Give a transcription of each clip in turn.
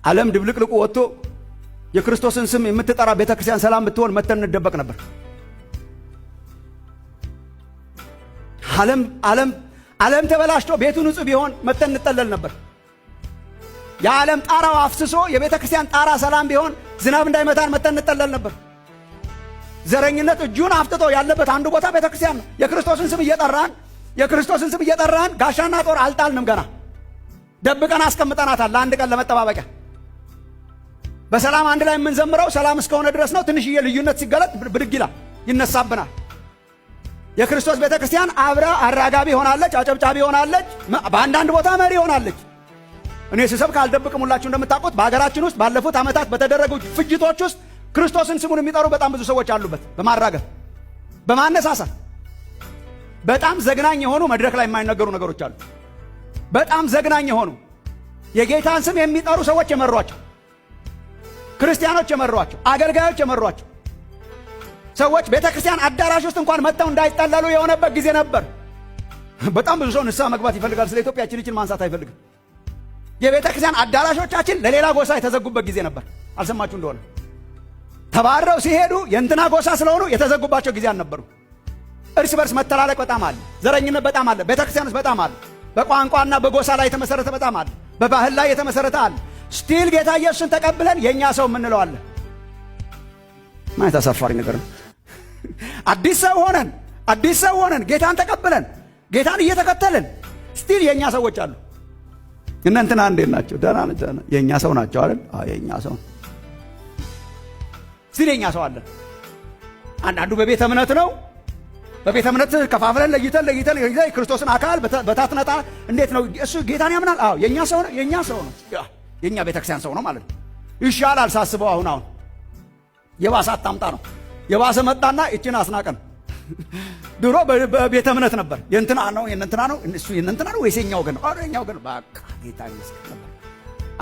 ዓለም ድብልቅልቁ ወጥቶ የክርስቶስን ስም የምትጠራ ቤተክርስቲያን ሰላም ብትሆን መተን እንደበቅ ነበር። ዓለም ተበላሽቶ ቤቱ ንጹህ ቢሆን መተን እንጠለል ነበር። የዓለም ጣራው አፍስሶ የቤተክርስቲያን ጣራ ሰላም ቢሆን ዝናብ እንዳይመታን መተን እንጠለል ነበር። ዘረኝነት እጁን አፍጥጦ ያለበት አንዱ ቦታ ቤተክርስቲያን ነው። የክርስቶስን ስም እየጠራን ጋሻና ጦር አልጣልንም። ገና ደብቀን አስቀምጠናታል ለአንድ ቀን ለመጠባበቂያ። በሰላም አንድ ላይ የምንዘምረው ሰላም እስከሆነ ድረስ ነው። ትንሽዬ ልዩነት ሲገለጥ ብድግ ይላል፣ ይነሳብናል። የክርስቶስ ቤተክርስቲያን አብራ አራጋቢ ሆናለች፣ አጨብጫቢ ሆናለች፣ በአንዳንድ ቦታ መሪ ሆናለች። እኔ ስሰብክ አልደብቅም። ሁላችሁ እንደምታውቁት በሀገራችን ውስጥ ባለፉት ዓመታት በተደረጉ ፍጅቶች ውስጥ ክርስቶስን ስሙን የሚጠሩ በጣም ብዙ ሰዎች አሉበት። በማራገብ በማነሳሳት በጣም ዘግናኝ የሆኑ መድረክ ላይ የማይነገሩ ነገሮች አሉ። በጣም ዘግናኝ የሆኑ የጌታን ስም የሚጠሩ ሰዎች የመሯቸው፣ ክርስቲያኖች የመሯቸው፣ አገልጋዮች የመሯቸው ሰዎች ቤተክርስቲያን አዳራሽ ውስጥ እንኳን መጥተው እንዳይጠለሉ የሆነበት ጊዜ ነበር። በጣም ብዙ ሰው ንስሐ መግባት ይፈልጋል። ስለ ኢትዮጵያችን ይችን ማንሳት አይፈልግም። የቤተክርስቲያን አዳራሾቻችን ለሌላ ጎሳ የተዘጉበት ጊዜ ነበር። አልሰማችሁ እንደሆነ ተባረው ሲሄዱ የእንትና ጎሳ ስለሆኑ የተዘጉባቸው ጊዜ አልነበሩ። እርስ በርስ መተላለቅ በጣም አለ። ዘረኝነት በጣም አለ። ቤተክርስቲያን ውስጥ በጣም አለ። በቋንቋና በጎሳ ላይ የተመሰረተ በጣም አለ። በባህል ላይ የተመሰረተ አለ። ስቲል ጌታ ኢየሱስን ተቀብለን የኛ ሰው የምንለው አለ። ማለት አሳፋሪ ነገር ነው። አዲስ ሰው ሆነን ጌታን ተቀብለን ጌታን እየተከተልን ስቲል የኛ ሰዎች አሉ። እናንተና እንዴት ናቸው? ደህና ናቸው። የኛ ሰው ናቸው አይደል? አዎ የኛ ሰው ስቲል የኛ ሰው አለ። አንዳንዱ በቤተ እምነት ነው። በቤተ እምነት ከፋፍለን ለይተን ክርስቶስን አካል በታትነታ እንዴት ነው እሱ ጌታን ያምናል? አዎ የኛ ሰው ነው። የኛ ቤተክርስቲያን ሰው ነው ማለት ነው። ይሻላል ሳስበው። አሁን የባሰ አታምጣ ነው። የባሰ መጣና እቺን አስናቀን። ድሮ በቤተ እምነት ነበር። የእንትና ነው እሱ የእንትና ነው ወይስ የኛው ግን? አዎ የኛው ግን በቃ ጌታ ይመስገን ነበር።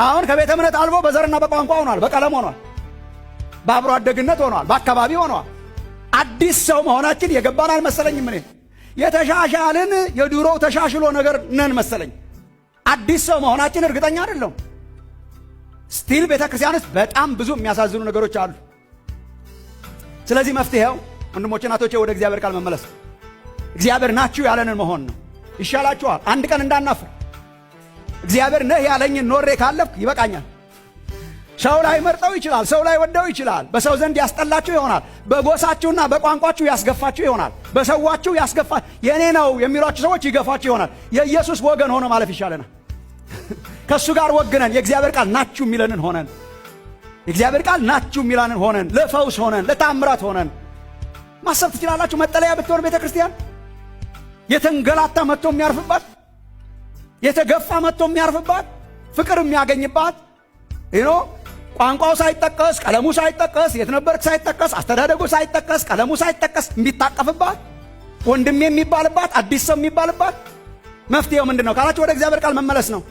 አሁን ከቤተ እምነት አልፎ በዘርና በቋንቋ ሆኗል፣ በቀለም ሆኗል፣ በአብሮ አደግነት ሆኗል፣ በአካባቢ ሆኗል። አዲስ ሰው መሆናችን የገባን አልመሰለኝም። እኔ የተሻሻልን የድሮው ተሻሽሎ ነገር ነን መሰለኝ። አዲስ ሰው መሆናችን እርግጠኛ አይደለሁም። ስቲል ቤተክርስቲያን ውስጥ በጣም ብዙ የሚያሳዝኑ ነገሮች አሉ። ስለዚህ መፍትሄው ወንድሞቼ እናቶቼ ወደ እግዚአብሔር ቃል መመለስ፣ እግዚአብሔር ናችሁ ያለንን መሆን ነው። ይሻላችኋል። አንድ ቀን እንዳናፍር። እግዚአብሔር ነህ ያለኝን ኖሬ ካለፍክ ይበቃኛል። ሰው ላይ መርጠው ይችላል፣ ሰው ላይ ወደው ይችላል። በሰው ዘንድ ያስጠላችሁ ይሆናል። በጎሳችሁና በቋንቋችሁ ያስገፋችሁ ይሆናል። በሰዋችሁ ያስገፋ የኔ ነው የሚሏችሁ ሰዎች ይገፋችሁ ይሆናል። የኢየሱስ ወገን ሆኖ ማለፍ ይሻለናል። ከሱ ጋር ወግነን የእግዚአብሔር ቃል ናችሁ የሚለንን ሆነን የእግዚአብሔር ቃል ናችሁ የሚለንን ሆነን ለፈውስ ሆነን ለታምራት ሆነን ማሰብ ትችላላችሁ። መጠለያ ብትሆን ቤተክርስቲያን የተንገላታ መጥቶ የሚያርፍባት፣ የተገፋ መጥቶ የሚያርፍባት፣ ፍቅር የሚያገኝባት ቋንቋው ሳይጠቀስ ቀለሙ ሳይጠቀስ የትነበርክ ሳይጠቀስ አስተዳደጉ ሳይጠቀስ ቀለሙ ሳይጠቀስ የሚታቀፍባት፣ ወንድም የሚባልባት፣ አዲስ ሰው የሚባልባት። መፍትሄው ምንድን ነው ካላችሁ ወደ እግዚአብሔር ቃል መመለስ ነው።